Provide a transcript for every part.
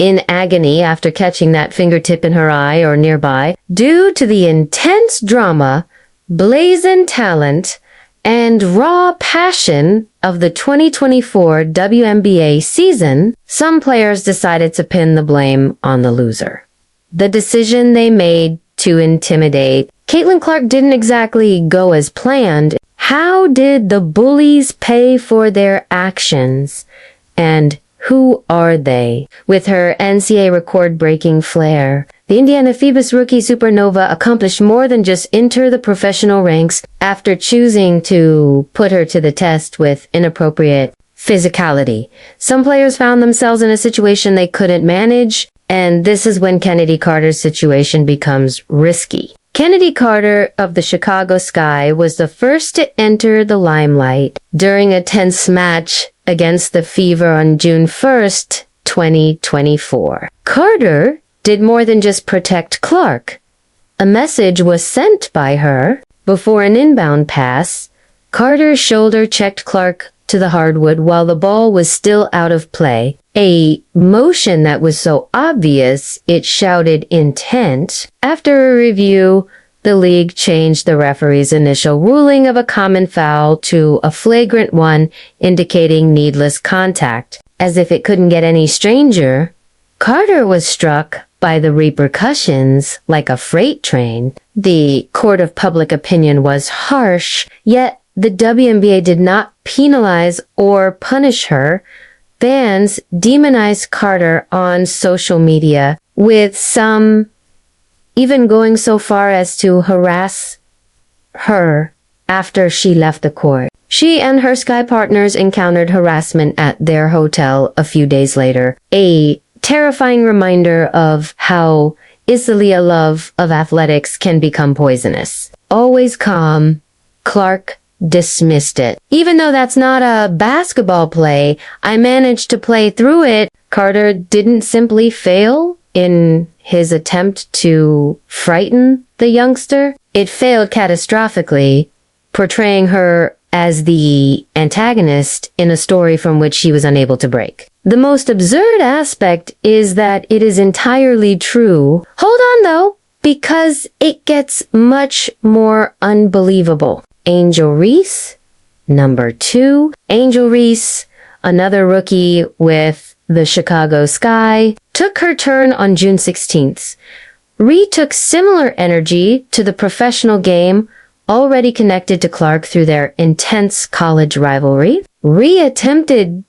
in agony after catching that fingertip in her eye or nearby, due to the intense drama, blazing talent, and raw passion of the 2024 WNBA season, some players decided to pin the blame on the loser. The decision they made to intimidate Caitlin Clark didn't exactly go as planned. How did the bullies pay for their actions? And who are they? With her NCAA record-breaking flair, the Indiana Phoebus rookie Supernova accomplished more than just enter the professional ranks after choosing to put her to the test with inappropriate physicality. Some players found themselves in a situation they couldn't manage, and this is when Kennedy Carter's situation becomes risky. Kennedy Carter of the Chicago Sky was the first to enter the limelight during a tense match against the Fever on June 1st, 2024. Carter did more than just protect Clark. A message was sent by her. Before an inbound pass, Carter's shoulder checked Clark to the hardwood while the ball was still out of play. A motion that was so obvious it shouted intent. After a review, the league changed the referee's initial ruling of a common foul to a flagrant one, indicating needless contact. As if it couldn't get any stranger, Carter was struck by the repercussions like a freight train. The court of public opinion was harsh, yet the WNBA did not penalize or punish her. Fans demonized Carter on social media, with some even going so far as to harass her after she left the court. She and her Sky partners encountered harassment at their hotel a few days later, a terrifying reminder of how easily a love of athletics can become poisonous. Always calm, Clark dismissed it. Even though that's not a basketball play, I managed to play through it. Carter didn't simply fail in his attempt to frighten the youngster. It failed catastrophically, portraying her as the antagonist in a story from which she was unable to break. The most absurd aspect is that it is entirely true. Hold on though, because it gets much more unbelievable. Angel Reese, number 2. Angel Reese, another rookie with the Chicago Sky, took her turn on June 16th. Ree took similar energy to the professional game, already connected to Clark through their intense college rivalry. Ree attempted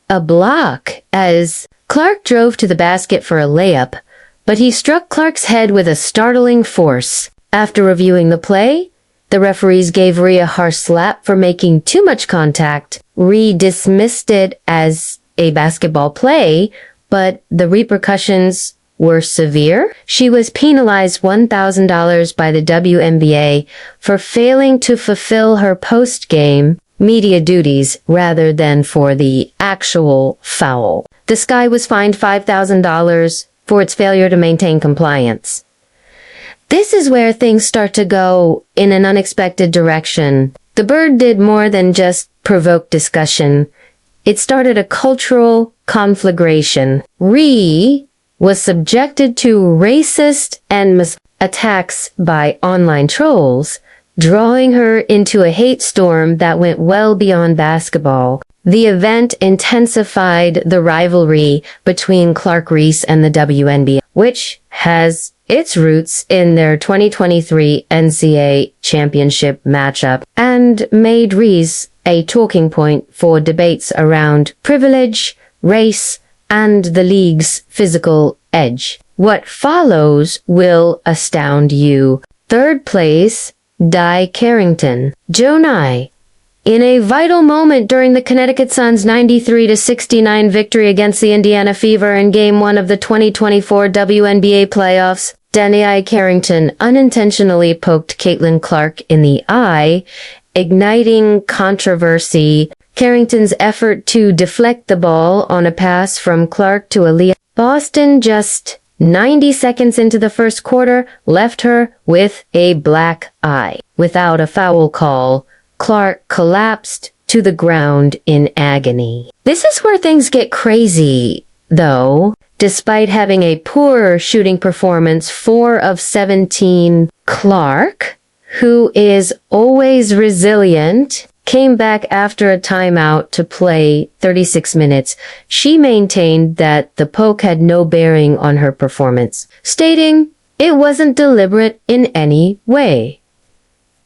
a block as Clark drove to the basket for a layup, but he struck Clark's head with a startling force. After reviewing the play, the referees gave Ree a harsh slap for making too much contact. Ree dismissed it as a basketball play, but the repercussions were severe. She was penalized $1,000 by the WNBA for failing to fulfill her post-game media duties rather than for the actual foul. The Sky was fined $5,000 for its failure to maintain compliance. This is where things start to go in an unexpected direction. The Bird did more than just provoke discussion. It started a cultural conflagration. Ree was subjected to racist and attacks by online trolls, drawing her into a hate storm that went well beyond basketball. The event intensified the rivalry between Clark Reese and the WNBA, which has its roots in their 2023 NCAA championship matchup and made Reese a talking point for debates around privilege, race, and the league's physical edge. What follows will astound you. Third place, Di Carrington. Joe Nye. In a vital moment during the Connecticut Sun's 93-69 victory against the Indiana Fever in Game 1 of the 2024 WNBA playoffs, Dani Carrington unintentionally poked Caitlin Clark in the eye, igniting controversy. Carrington's effort to deflect the ball on a pass from Clark to Aaliyah Boston just 90 seconds into the first quarter left her with a black eye. Without a foul call, Clark collapsed to the ground in agony. This is where things get crazy. though, despite having a poor shooting performance, 4 of 17, Clark, who is always resilient, came back after a timeout to play 36 minutes. She maintained that the poke had no bearing on her performance, stating it wasn't deliberate in any way.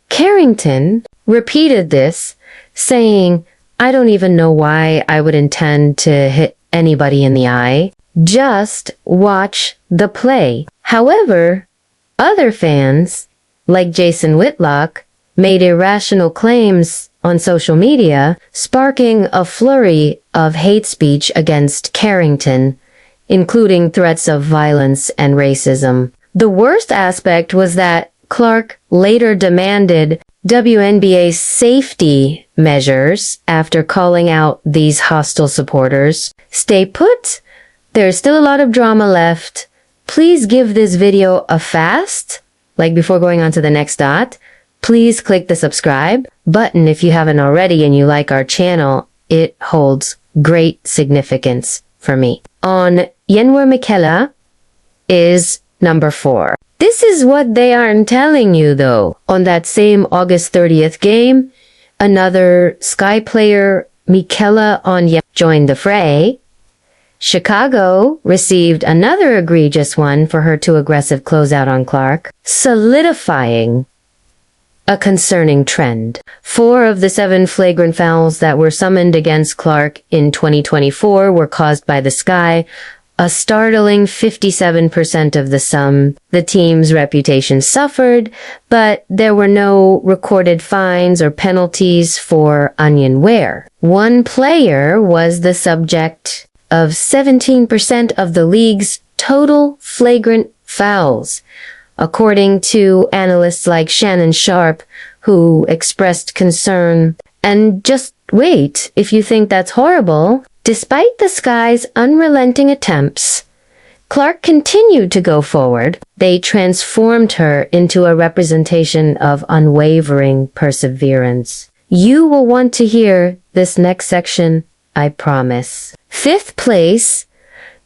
Carrington repeated this, saying, I don't even know why I would intend to hit anybody in the eye. Just watch the play. However, other fans, like Jason Whitlock, made irrational claims on social media, sparking a flurry of hate speech against Carrington, including threats of violence and racism. The worst aspect was that Clark later demanded WNBA safety measures after calling out these hostile supporters. Stay put. There's still a lot of drama left. Please give this video a fast, like before going on to the next dot. Please click the subscribe button if you haven't already and you like our channel. It holds great significance for me. On Yenwer Michaela is number 4. This is what they aren't telling you though. On that same August 30th game, another Sky player, Michaela Onye, joined the fray. Chicago received another egregious one for her too aggressive closeout on Clark, solidifying a concerning trend. 4 of the 7 flagrant fouls that were summoned against Clark in 2024 were caused by the Sky, a startling 57% of the sum. The team's reputation suffered, but there were no recorded fines or penalties for onion wear. One player was the subject of 17% of the league's total flagrant fouls, according to analysts like Shannon Sharp, who expressed concern. And just wait, if you think that's horrible, despite the Sky's unrelenting attempts, Clark continued to go forward. They transformed her into a representation of unwavering perseverance. You will want to hear this next section, I promise. 5th place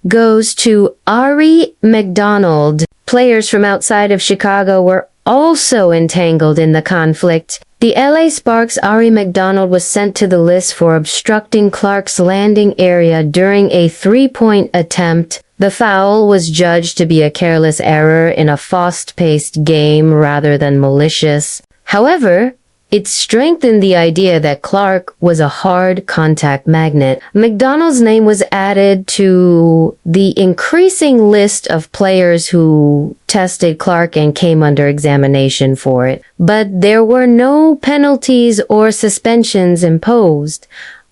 goes to Ari McDonald. Players from outside of Chicago were also entangled in the conflict. The LA Sparks' Ari McDonald was sent to the list for obstructing Clark's landing area during a 3-point attempt. The foul was judged to be a careless error in a fast-paced game rather than malicious. However, it strengthened the idea that Clark was a hard contact magnet. McDonald's name was added to the increasing list of players who tested Clark and came under examination for it. But there were no penalties or suspensions imposed.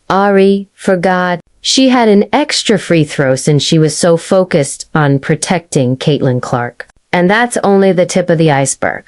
Ari forgot she had an extra free throw since she was so focused on protecting Caitlin Clark. And that's only the tip of the iceberg.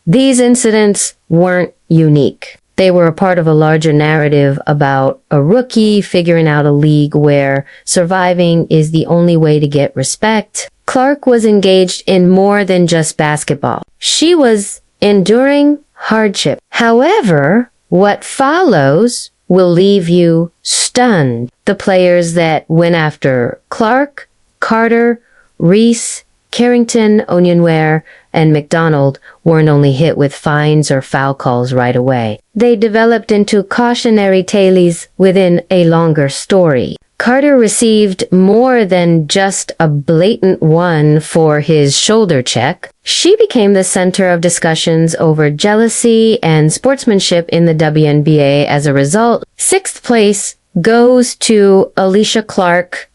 These incidents weren't unique. They were a part of a larger narrative about a rookie figuring out a league where surviving is the only way to get respect. Clark was engaged in more than just basketball. She was enduring hardship. However, what follows will leave you stunned. The players that went after Clark, Carter, Reese, Carrington, Onyenwere, and McDonald weren't only hit with fines or foul calls right away. They developed into cautionary tales within a longer story. Carter received more than just a blatant one for his shoulder check. She became the center of discussions over jealousy and sportsmanship in the WNBA as a result. 6th place goes to Alicia Clark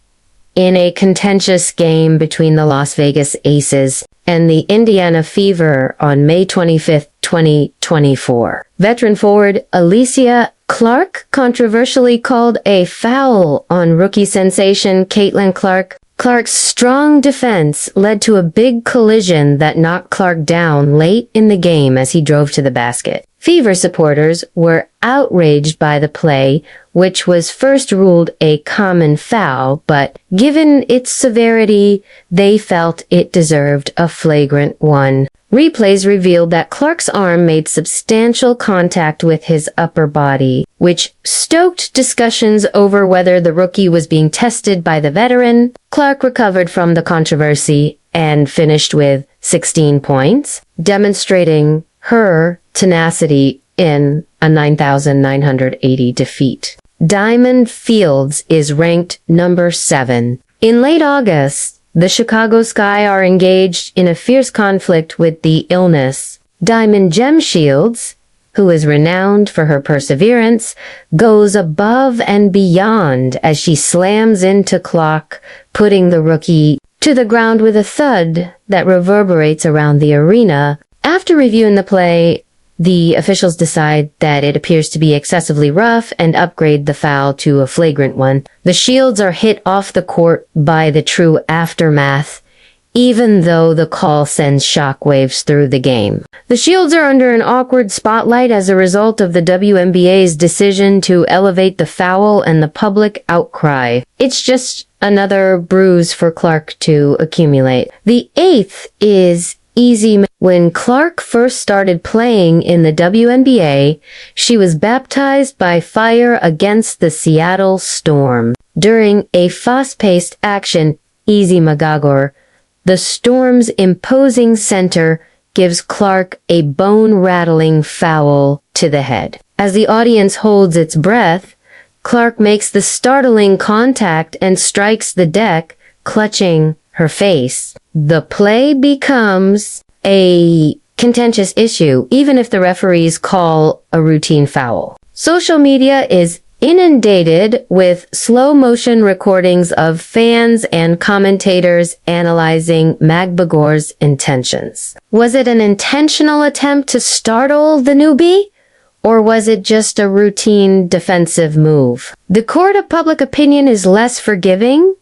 in a contentious game between the Las Vegas Aces and the Indiana Fever on May 25, 2024. Veteran forward Alicia Clark controversially called a foul on rookie sensation Caitlin Clark. Clark's strong defense led to a big collision that knocked Clark down late in the game as he drove to the basket. Fever supporters were outraged by the play, which was first ruled a common foul, but given its severity, they felt it deserved a flagrant one. Replays revealed that Clark's arm made substantial contact with his upper body, which stoked discussions over whether the rookie was being tested by the veteran. Clark recovered from the controversy and finished with 16 points, demonstrating her tenacity in a 9,980 defeat. Diamond Fields is ranked number 7. In late August, the Chicago Sky are engaged in a fierce conflict with the illness. Diamond Gem Shields, who is renowned for her perseverance, goes above and beyond as she slams into Clark, putting the rookie to the ground with a thud that reverberates around the arena. After reviewing the play, the officials decide that it appears to be excessively rough and upgrade the foul to a flagrant one. The Shields are hit off the court by the true aftermath, even though the call sends shockwaves through the game. The Shields are under an awkward spotlight as a result of the WNBA's decision to elevate the foul and the public outcry. It's just another bruise for Clark to accumulate. The 8th is easy. When Clark first started playing in the WNBA, she was baptized by fire against the Seattle Storm. During a fast-paced action, Easy Magagor, the Storm's imposing center gives Clark a bone-rattling foul to the head. As the audience holds its breath, Clark makes the startling contact and strikes the deck, clutching her face. The play becomes a contentious issue, even if the referees call a routine foul. Social media is inundated with slow-motion recordings of fans and commentators analyzing Magbagor's intentions. Was it an intentional attempt to startle the newbie? Or was it just a routine defensive move? The court of public opinion is less forgiving,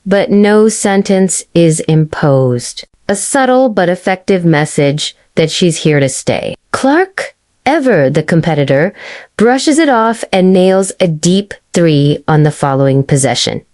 but no sentence is imposed. A subtle but effective message that she's here to stay. Clark, ever the competitor, brushes it off and nails a deep 3 on the following possession.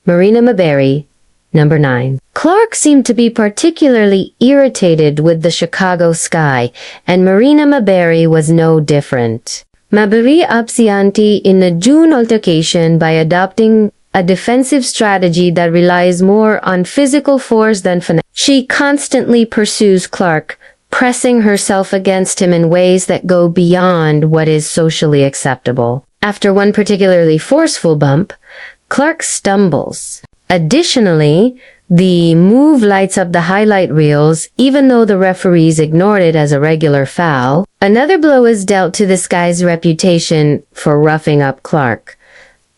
Marina Maberry, number 9. Clark seemed to be particularly irritated with the Chicago Sky, and Marina Maberry was no different. Maberry absianti in the June altercation by adopting a defensive strategy that relies more on physical force than finesse. She constantly pursues Clark, pressing herself against him in ways that go beyond what is socially acceptable. After one particularly forceful bump, Clark stumbles. Additionally, the move lights up the highlight reels, even though the referees ignored it as a regular foul. Another blow is dealt to this guy's reputation for roughing up Clark.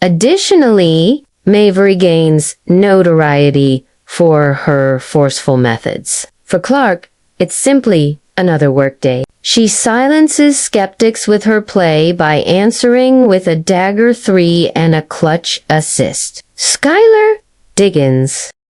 Additionally, Maberry gains notoriety for her forceful methods. For Clark, it's simply another workday. She silences skeptics with her play by answering with a dagger 3 and a clutch assist. Skylar Diggins